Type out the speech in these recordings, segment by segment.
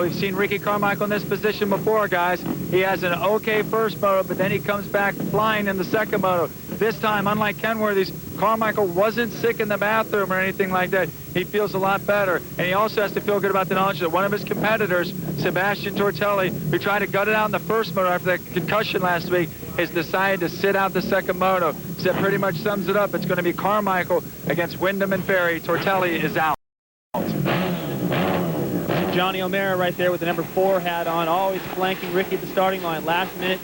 We've seen Ricky Carmichael in this position before, guys. He has an okay first moto, but then he comes back flying in the second moto. This time, unlike Kenworthy's, Carmichael wasn't sick in the bathroom or anything like that. He feels a lot better. And he also has to feel good about the knowledge that one of his competitors, Sebastien Tortelli, who tried to gut it out in the first moto after that concussion last week, has decided to sit out the second moto. So that pretty much sums it up. It's going to be Carmichael against Windham and Ferry. Tortelli is out. Johnny O'Mara right there with the number 4 hat on, always flanking Ricky at the starting line. Last minute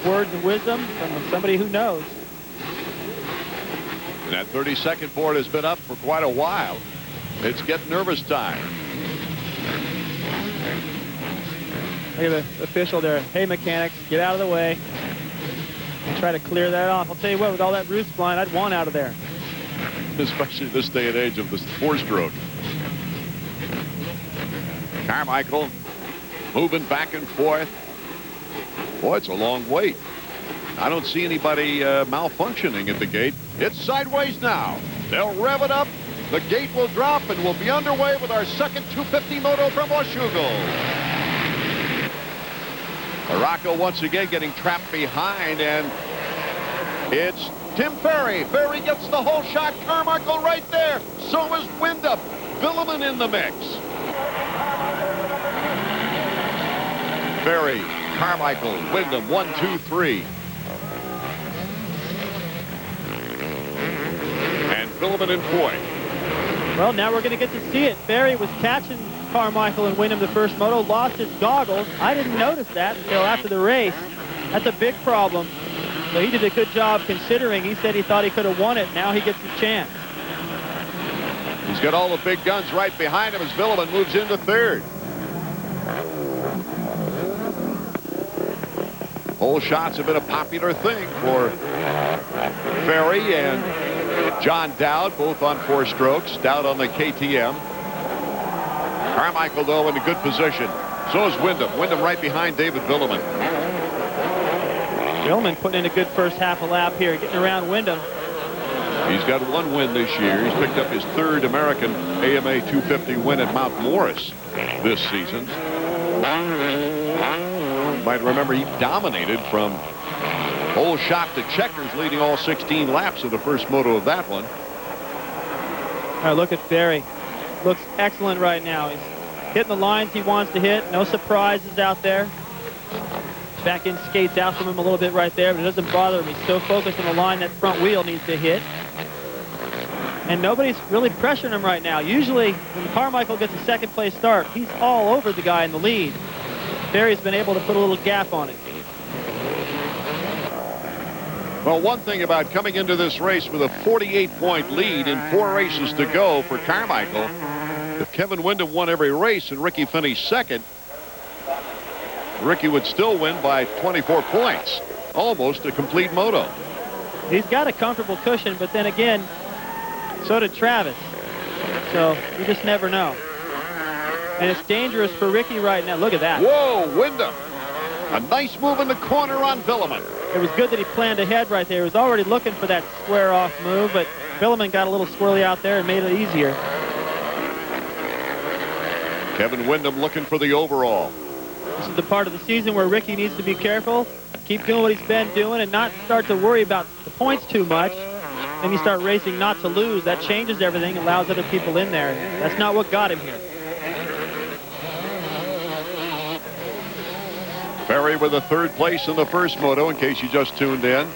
words of wisdom from somebody who knows. And that 30-second board has been up for quite a while. It's get nervous time. Look at the official there. Hey, mechanics, get out of the way. Try to clear that off. I'll tell you what, with all that roof spline, I'd want out of there. Especially this day and age of the 4-stroke. Carmichael moving back and forth. Boy, it's a long wait. I don't see anybody malfunctioning at the gate. It's sideways now. They'll rev it up. The gate will drop, and we'll be underway with our second 250 Moto from Washougal. Morocco once again getting trapped behind, and it's Tim Ferry. Ferry gets the whole shot. Carmichael right there. So is Windham. Windham in the mix. Ferry, Carmichael, Windham, 1, 2, 3. And Windham in point. Well, now we're going to get to see it. Ferry was catching Carmichael and Windham the first moto, lost his goggles. I didn't notice that until after the race. That's a big problem. So he did a good job considering. He said he thought he could have won it. Now he gets the chance. He's got all the big guns right behind him as Windham moves into third. Hole shots have been a popular thing for Ferry and John Dowd, both on 4 strokes. Dowd on the KTM. Carmichael, though, in a good position. So is Windham. Windham right behind David Windham. Windham putting in a good first half a lap here, getting around Windham. He's got 1 win this year. He's picked up his 3rd American AMA 250 win at Mount Morris this season. You might remember he dominated from hole shot to checkers, leading all 16 laps of the first moto of that one. All right, look at Ferry. Looks excellent right now. He's hitting the lines he wants to hit. No surprises out there. Back end skates out from him a little bit right there, but it doesn't bother him. He's so focused on the line that front wheel needs to hit. And nobody's really pressuring him right now. Usually, when Carmichael gets a second place start, he's all over the guy in the lead. Ferry's been able to put a little gap on it. Well, one thing about coming into this race with a 48-point lead and 4 races to go for Carmichael, if Kevin Windham won every race and Ricky finished second, Ricky would still win by 24 points. Almost a complete moto. He's got a comfortable cushion, but then again, so did Travis. So you just never know. And it's dangerous for Ricky right now. Look at that. Whoa, Windham. A nice move in the corner on Windham. It was good that he planned ahead right there. He was already looking for that square-off move, but Windham got a little swirly out there and made it easier. Kevin Windham looking for the overall. This is the part of the season where Ricky needs to be careful, keep doing what he's been doing, and not start to worry about the points too much. Then you start racing not to lose. That changes everything, allows other people in there. That's not what got him here. Ferry with a 3rd place in the first moto, in case you just tuned in.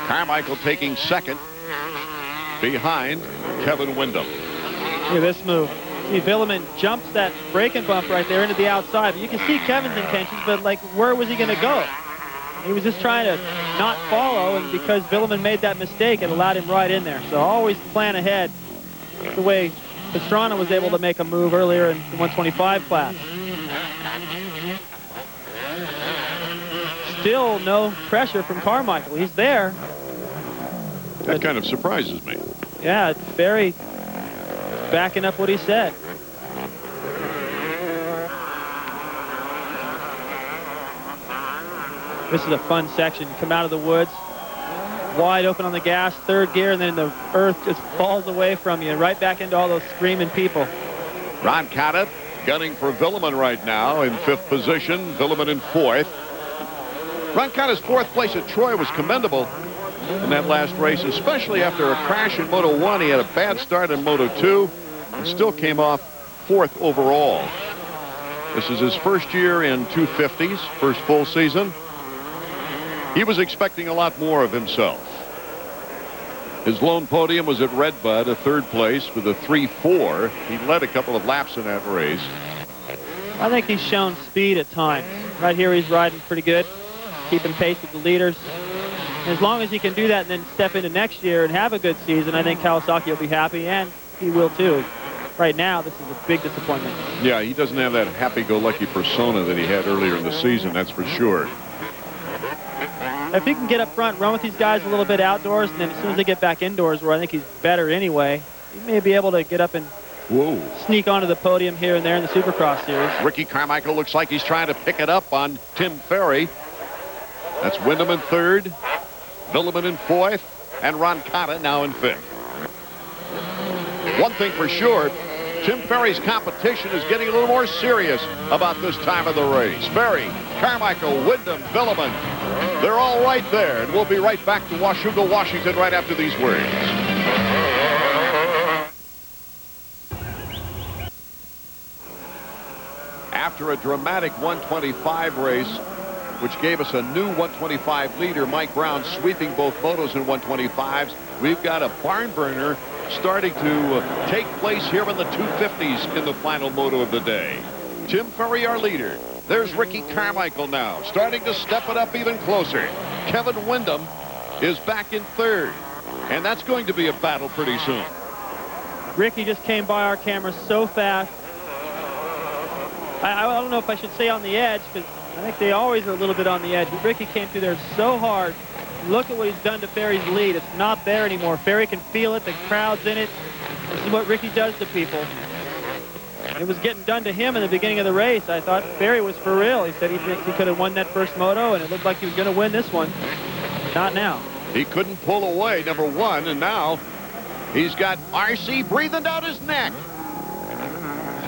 Carmichael taking 2nd behind Kevin Windham. Look at this move. See, Windham jumps that braking bump right there into the outside. But you can see Kevin's intentions, but like, where was he going to go? He was just trying to not follow, and because Windham made that mistake, it allowed him right in there. So always plan ahead. That's the way Pastrana was able to make a move earlier in the 125 class. Still no pressure from Carmichael. He's there. That kind of surprises me. Yeah, it's very backing up what he said. This is a fun section. You come out of the woods, wide open on the gas, 3rd gear, and then the earth just falls away from you, right back into all those screaming people. Ron Cotta gunning for Windham right now in 5th position. Windham in 4th. Roncotta's 4th place at Troy was commendable in that last race, especially after a crash in Moto 1. He had a bad start in Moto 2 and still came off 4th overall. This is his first year in 250s, first full season. He was expecting a lot more of himself. His lone podium was at Redbud, a 3rd place with a 3.4. He led a couple of laps in that race. I think he's shown speed at times. Right here he's riding pretty good, keeping pace with the leaders. As long as he can do that and then step into next year and have a good season, I think Kawasaki will be happy, and he will too. Right now, this is a big disappointment. Yeah, he doesn't have that happy-go-lucky persona that he had earlier in the season, that's for sure. If he can get up front, run with these guys a little bit outdoors, and then as soon as they get back indoors, where I think he's better anyway, he may be able to get up and sneak onto the podium here and there in the Supercross series. Ricky Carmichael looks like he's trying to pick it up on Tim Ferry. That's Windham in 3rd, Windham in 4th, and Roncotta now in 5th. One thing for sure, Tim Ferry's competition is getting a little more serious about this time of the race. Ferry, Carmichael, Windham, Windham, they're all right there. And we'll be right back to Washougal, Washington right after these words. After a dramatic 125 race, which gave us a new 125 leader, Mike Brown sweeping both motos in 125s, we've got a barn burner starting to take place here in the 250s in the final moto of the day. Tim Ferry, our leader. There's Ricky Carmichael now, starting to step it up even closer. Kevin Windham is back in 3rd, and that's going to be a battle pretty soon. Ricky just came by our camera so fast. I don't know if I should say on the edge, because I think they always are a little bit on the edge. But Ricky came through there so hard. Look at what he's done to Ferry's lead. It's not there anymore. Ferry can feel it. The crowd's in it. This is what Ricky does to people. It was getting done to him in the beginning of the race. I thought Ferry was for real. He said he thinks he could have won that first moto, and it looked like he was going to win this one. Not now. He couldn't pull away, number 1, and now he's got RC breathing down his neck.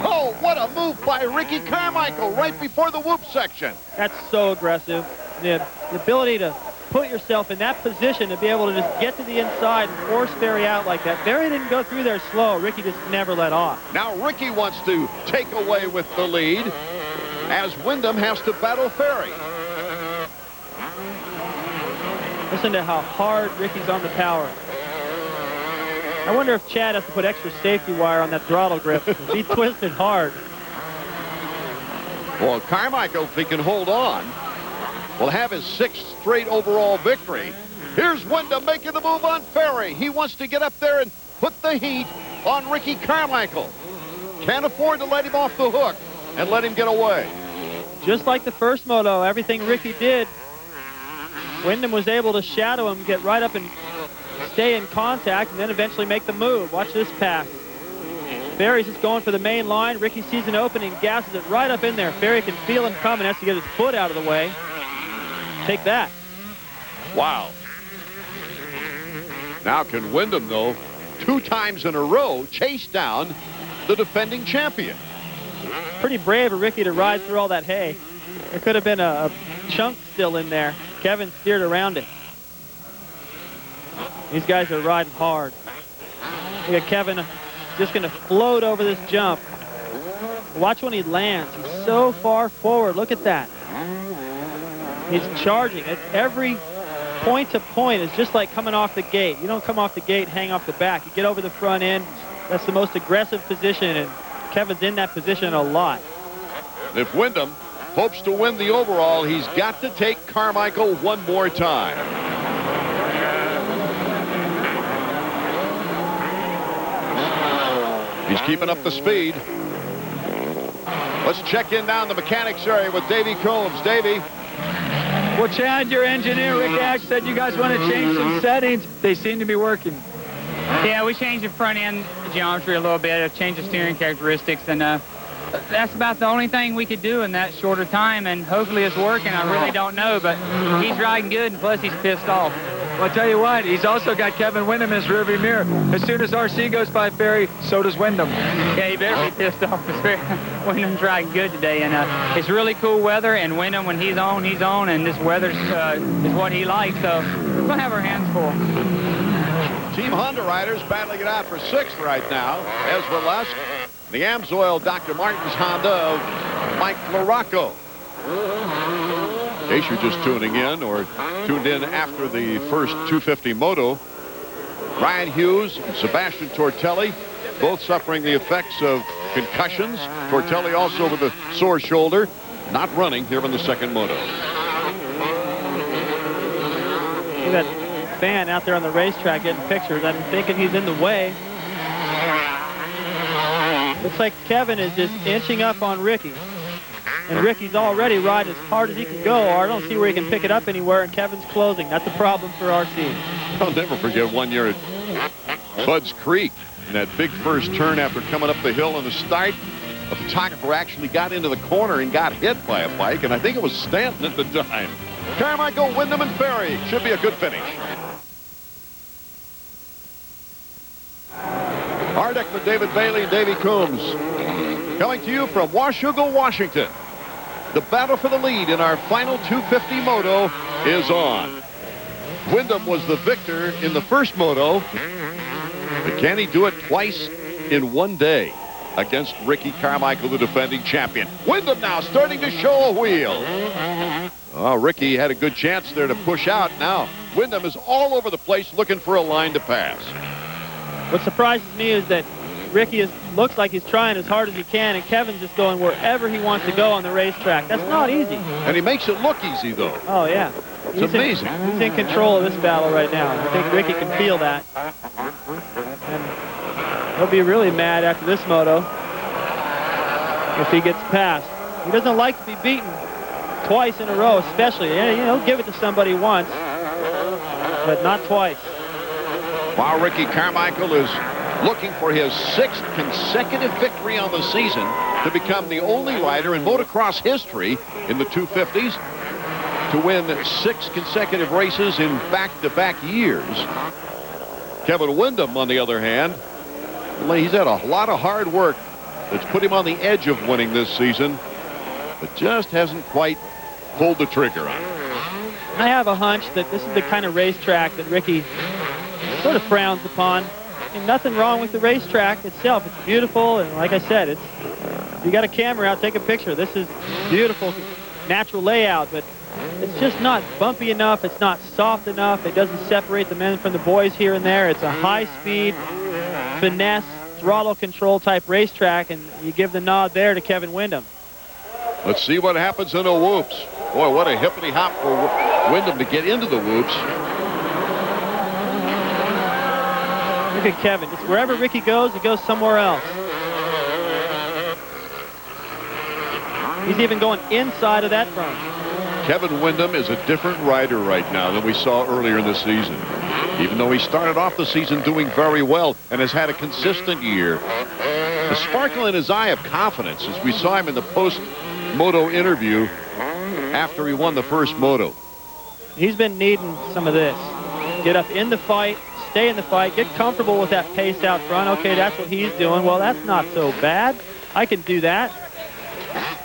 Oh, what a move by Ricky Carmichael right before the whoop section. That's so aggressive. The ability to put yourself in that position to be able to just get to the inside and force Ferry out like that. Ferry didn't go through there slow. Ricky just never let off. Now Ricky wants to take away with the lead as Windham has to battle Ferry. Listen to how hard Ricky's on the power. I wonder if Chad has to put extra safety wire on that throttle grip. He twisted hard. Well, Carmichael, if he can hold on, will have his 6th straight overall victory. Here's Windham making the move on Ferry. He wants to get up there and put the heat on Ricky Carmichael. Can't afford to let him off the hook and let him get away. Just like the first moto, everything Ricky did, Windham was able to shadow him, get right up and stay in contact, and then eventually make the move. Watch this pass. Ferry's just going for the main line. Ricky sees an opening, gasses it right up in there. Ferry can feel him coming, has to get his foot out of the way. Take that. Wow. Now can Windham, though, 2 times in a row, chase down the defending champion? Pretty brave of Ricky to ride through all that hay. There could have been a chunk still in there. Kevin steered around it. These guys are riding hard. Look at Kevin just going to float over this jump. Watch when he lands. He's so far forward. Look at that. He's charging. At every point to point is just like coming off the gate. You don't come off the gate, hang off the back. You get over the front end. That's the most aggressive position, and Kevin's in that position a lot. If Windham hopes to win the overall, he's got to take Carmichael one more time. He's keeping up the speed. Let's check in down the mechanics area with Davey Combs. Davey. Well, Chad, your engineer, Rick Ash, said you guys want to change some settings. They seem to be working. Yeah, we changed the front end geometry a little bit, changed the steering characteristics, and that's about the only thing we could do in that shorter time, and hopefully it's working. I really don't know, but he's riding good, and plus he's pissed off. Well, I'll tell you what, he's also got Kevin Windham in his rearview mirror. As soon as RC goes by Ferry, so does Windham. Yeah, he better be pissed off because Windham's riding good today. And it's really cool weather, and Windham, when he's on, and this weather is what he likes. So we're going to have our hands full. Team Honda riders battling it out for 6th right now, as will us. The Amsoil Dr. Martin's Honda of Mike Larocco. In case you're just tuning in or tuned in after the first 250 Moto, Brian Hughes and Sebastien Tortelli both suffering the effects of concussions. Tortelli also with a sore shoulder, not running here in the second Moto. Look at that fan out there on the racetrack getting pictures. I'm thinking he's in the way. Looks like Kevin is just inching up on Ricky. And Ricky's already riding as hard as he can go, or I don't see where he can pick it up anywhere, and Kevin's closing. That's a problem for RC. I'll never forget one year at Bud's Creek, in that big first turn after coming up the hill on the start. A photographer actually got into the corner and got hit by a bike, and I think it was Stanton at the time. Carmichael, Windham, and Ferry. Should be a good finish. Hardeckman, David Bailey, and Davey Coombs. Coming to you from Washougal, Washington. The battle for the lead in our final 250 Moto is on. Windham was the victor in the first Moto. But can he do it twice in one day against Ricky Carmichael, the defending champion? Windham now starting to show a wheel. Oh, Ricky had a good chance there to push out. Now Windham is all over the place looking for a line to pass. What surprises me is that Ricky looks like he's trying as hard as he can, and Kevin's just going wherever he wants to go on the racetrack. That's not easy. And he makes it look easy, though. Oh, yeah. It's amazing. He's in control of this battle right now. I think Ricky can feel that. And he'll be really mad after this moto if he gets past. He doesn't like to be beaten twice in a row, especially. He'll give it to somebody once, but not twice. While Ricky Carmichael is looking for his 6th consecutive victory on the season to become the only rider in motocross history in the 250s to win 6 consecutive races in back-to-back years. Kevin Windham, on the other hand, he's had a lot of hard work that's put him on the edge of winning this season, but just hasn't quite pulled the trigger on it. I have a hunch that this is the kind of racetrack that Ricky sort of frowns upon. And nothing wrong with the racetrack itself. It's beautiful, and like I said, if you got a camera out, take a picture. This is beautiful, natural layout, but it's just not bumpy enough. It's not soft enough. It doesn't separate the men from the boys here and there. It's a high-speed, finesse, throttle control type racetrack, and you give the nod there to Kevin Windham. Let's see what happens in the whoops. Boy, what a hippity-hop for Windham to get into the whoops. Look at Kevin. Just wherever Ricky goes, he goes somewhere else. He's even going inside of that front. Kevin Windham is a different rider right now than we saw earlier in the season. Even though he started off the season doing very well and has had a consistent year. The sparkle in his eye of confidence as we saw him in the post-moto interview after he won the first moto. He's been needing some of this. Get up in the fight. Stay in the fight, get comfortable with that pace out front. Okay, that's what he's doing. Well, that's not so bad. I can do that.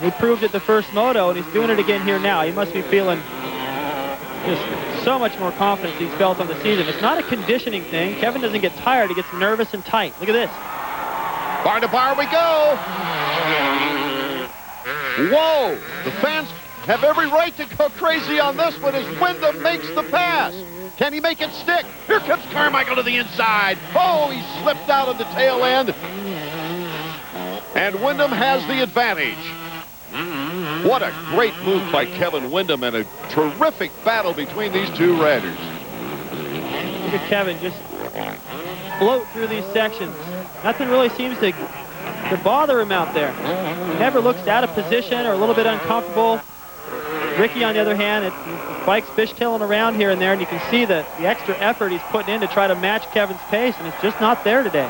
He proved it the first moto, and he's doing it again here now. He must be feeling just so much more confidence he's felt on the season. It's not a conditioning thing. Kevin doesn't get tired. He gets nervous and tight. Look at this. Bar to bar we go. Whoa! The fans have every right to go crazy on this one as Windham makes the pass. Can he make it stick? Here comes Carmichael to the inside. Oh, he slipped out of the tail end. And Windham has the advantage. What a great move by Kevin Windham and a terrific battle between these two riders. Look at Kevin just float through these sections. Nothing really seems to bother him out there. He never looks out of position or a little bit uncomfortable. Ricky, on the other hand, the bike's fishtailing around here and there, and you can see the extra effort he's putting in to try to match Kevin's pace, and it's just not there today.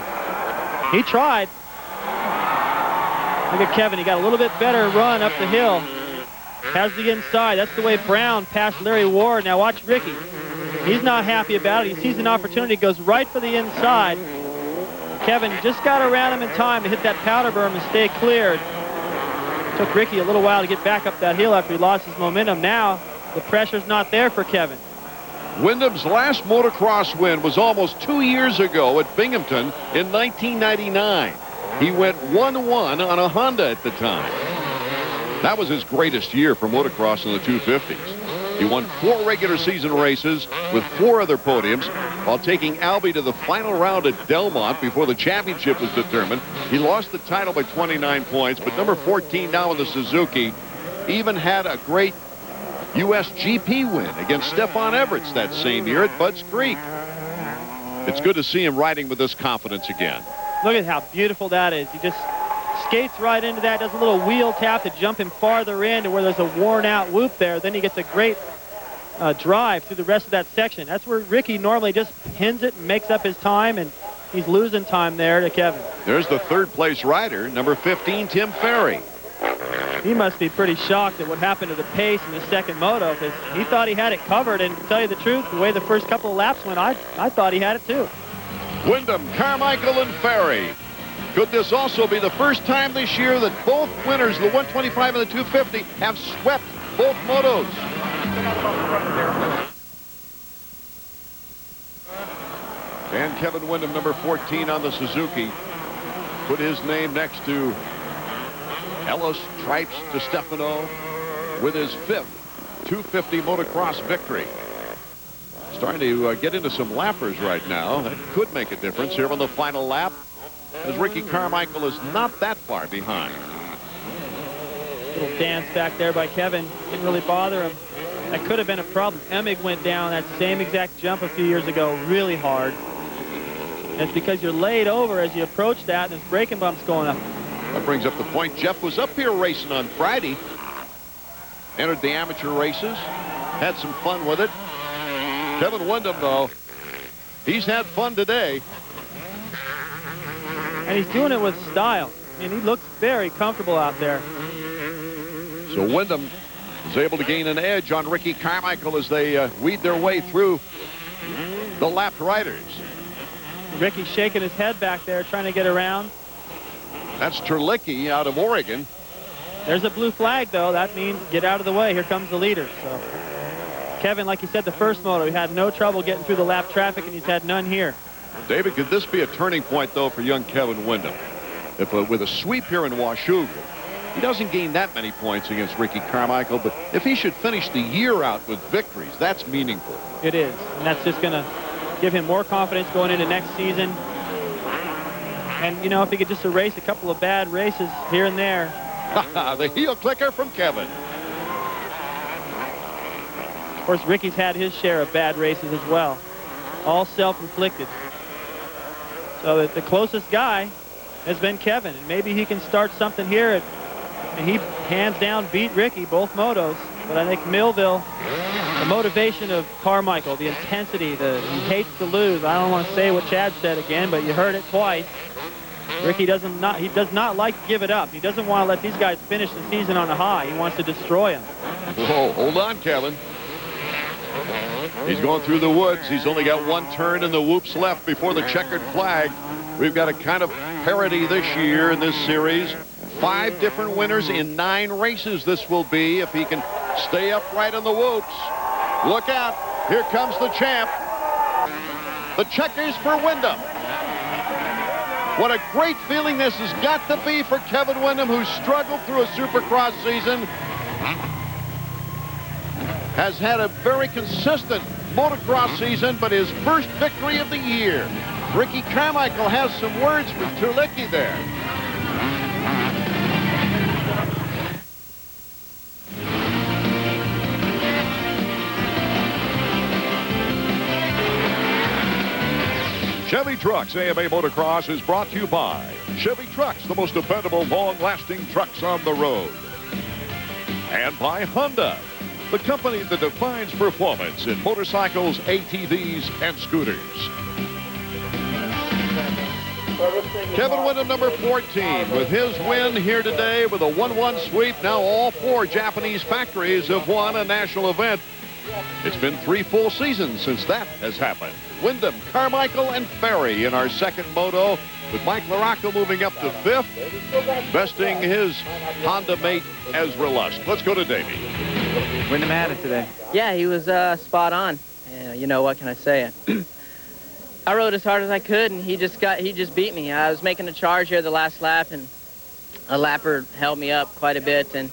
He tried. Look at Kevin. He got a little bit better run up the hill. Has the inside. That's the way Brown passed Larry Ward. Now watch Ricky. He's not happy about it. He sees an opportunity, goes right for the inside. Kevin just got around him in time to hit that powder berm and stay cleared. Took Ricky a little while to get back up that hill after he lost his momentum. Now the pressure's not there for Kevin. Wyndham's last motocross win was almost 2 years ago at Binghamton in 1999. He went 1-1 on a Honda at the time. That was his greatest year for motocross in the 250s. He won 4 regular season races with 4 other podiums while taking Albie to the final round at Delmont before the championship was determined. He lost the title by 29 points, but number 14 now in the Suzuki even had a great U.S. GP win against Stefan Everts that same year at Budds Creek. It's good to see him riding with this confidence again. Look at how beautiful that is. He just skates right into that, does a little wheel tap to jump him farther in to where there's a worn-out whoop there. Then he gets a great drive through the rest of that section. That's where Ricky normally just pins it and makes up his time, and he's losing time there to Kevin. There's the third-place rider, number 15, Tim Ferry. He must be pretty shocked at what happened to the pace in the second moto, because he thought he had it covered, and to tell you the truth, the way the first couple of laps went, I thought he had it too. Wyndham, Carmichael, and Ferry. Could this also be the first time this year that both winners, the 125 and the 250, have swept both motos? And Kevin Windham, number 14 on the Suzuki, put his name next to Ellis, Tripes, DeStefano with his 5th 250 motocross victory. Starting to get into some lappers right now. That could make a difference here on the final lap, as Ricky Carmichael is not that far behind. Little dance back there by Kevin. Didn't really bother him. That could have been a problem. Emig went down that same exact jump a few years ago really hard. And it's because you're laid over as you approach that, and there's braking bumps going up. That brings up the point. Jeff was up here racing on Friday. Entered the amateur races. Had some fun with it. Kevin Windham, though, he's had fun today. And he's doing it with style. I mean, he looks very comfortable out there. So Windham is able to gain an edge on Ricky Carmichael as they weed their way through the lapped riders. Ricky's shaking his head back there, trying to get around. That's Terlicki out of Oregon. There's a blue flag, though. That means get out of the way. Here comes the leader. So Kevin, like you said, the first moto, he had no trouble getting through the lap traffic, and he's had none here. David, could this be a turning point, though, for young Kevin Windham? If with a sweep here in Washougal, he doesn't gain that many points against Ricky Carmichael, but if he should finish the year out with victories, that's meaningful. It is, and that's just going to give him more confidence going into next season. And, you know, if he could just erase a couple of bad races here and there. The heel clicker from Kevin. Of course, Ricky's had his share of bad races as well. All self-inflicted. So the closest guy has been Kevin, and maybe he can start something here. And he hands down beat Ricky, both motos. But I think Millville, the motivation of Carmichael, the intensity, he hates to lose. I don't want to say what Chad said again, but you heard it twice. Ricky does not like to give it up. He doesn't want to let these guys finish the season on a high. He wants to destroy them. Whoa, hold on, Kevin. He's going through the woods. He's only got one turn and the whoops left before the checkered flag. We've got a kind of parity this year in this series. 5 different winners in 9 races this will be if he can stay upright on the whoops. Look out. Here comes the champ. The checkers for Windham. What a great feeling this has got to be for Kevin Windham, who struggled through a Supercross season. Has had a very consistent motocross season, but his first victory of the year. Ricky Carmichael has some words for Terlicki there. Chevy Trucks AMA Motocross is brought to you by Chevy Trucks, the most dependable, long-lasting trucks on the road. And by Honda, the company that defines performance in motorcycles, ATVs, and scooters. Kevin Windham, number 14, with his win here today with a 1-1 sweep. Now all 4 Japanese factories have won a national event It's been 3 full seasons since that has happened. Windham, Carmichael, and Ferry in our second moto, with Mike LaRocca moving up to 5th, besting his Honda mate Ezra Lust. Let's go to Davey. Windham had it today. Yeah, he was spot on. You know, what can I say? I rode as hard as I could, and he just beat me. I was making a charge here the last lap, and a lapper held me up quite a bit, and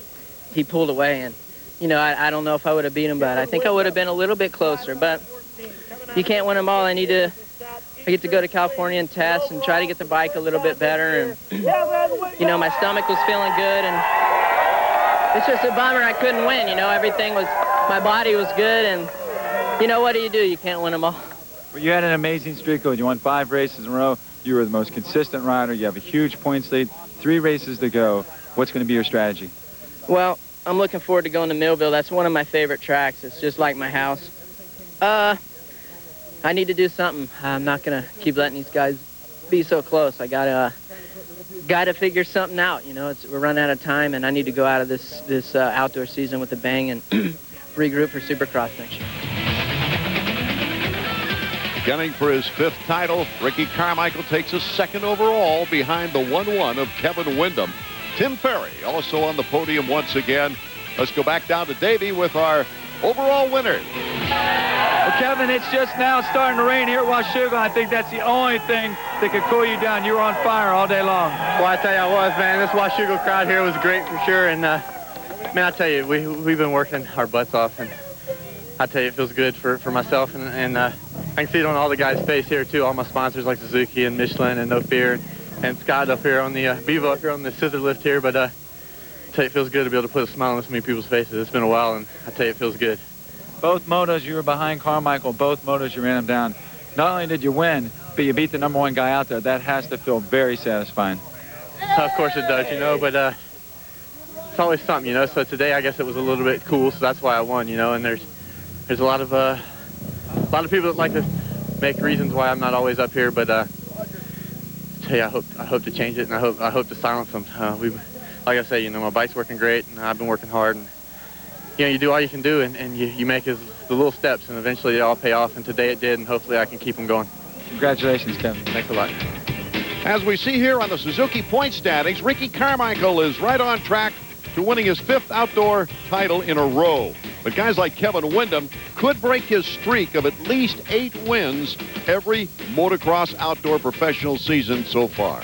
he pulled away. And you know, I don't know if I would have beat him, but I think I would have been a little bit closer. But you can't win them all. I get to go to California and test and try to get the bike a little bit better. And you know, my stomach was feeling good, and it's just a bummer I couldn't win. You know, my body was good, and you know, what do? You can't win them all. Well, you had an amazing streak. You won 5 races in a row. You were the most consistent rider. You have a huge points lead. 3 races to go. What's going to be your strategy? Well, I'm looking forward to going to Millville. That's one of my favorite tracks. It's just like my house. I need to do something. I'm not going to keep letting these guys be so close. I gotta figure something out. You know, we're running out of time, and I need to go out of this outdoor season with a bang and regroup for Supercross next year. Gunning for his 5th title, Ricky Carmichael takes a 2nd overall behind the 1-1 of Kevin Windham. Tim Ferry also on the podium once again. Let's go back down to Davey with our overall winner. Well, Kevin, it's just now starting to rain here at Washougal. I think that's the only thing that could cool you down. You were on fire all day long. Well, I tell you, I was, man. This Washougal crowd here was great for sure. And, man, I tell you, we've been working our butts off. And I tell you, it feels good for myself. And I can see it on all the guys' face here, too. All my sponsors like Suzuki and Michelin and No Fear. And Scott up here on the Bevo up here on the scissor lift here. But I tell you, it feels good to be able to put a smile on so many people's faces. It's been a while, and I tell you, it feels good. Both motos, you were behind Carmichael. Both motos, you ran him down. Not only did you win, but you beat the #1 guy out there. That has to feel very satisfying. Of course it does, you know, but it's always something, you know. So today, I guess it was a little bit cool, so that's why I won, you know. And there's a lot of people that like to make reasons why I'm not always up here, but hey, I hope to change it, and I hope to silence them. Like I say, you know, my bike's working great, and I've been working hard, and you know, you do all you can do, and you make the little steps, and eventually they all pay off. And today it did, and hopefully I can keep them going. Congratulations, Kevin. Thanks a lot. As we see here on the Suzuki point standings, Ricky Carmichael is right on track to winning his 5th outdoor title in a row. But guys like Kevin Windham could break his streak of at least 8 wins every motocross outdoor professional season so far.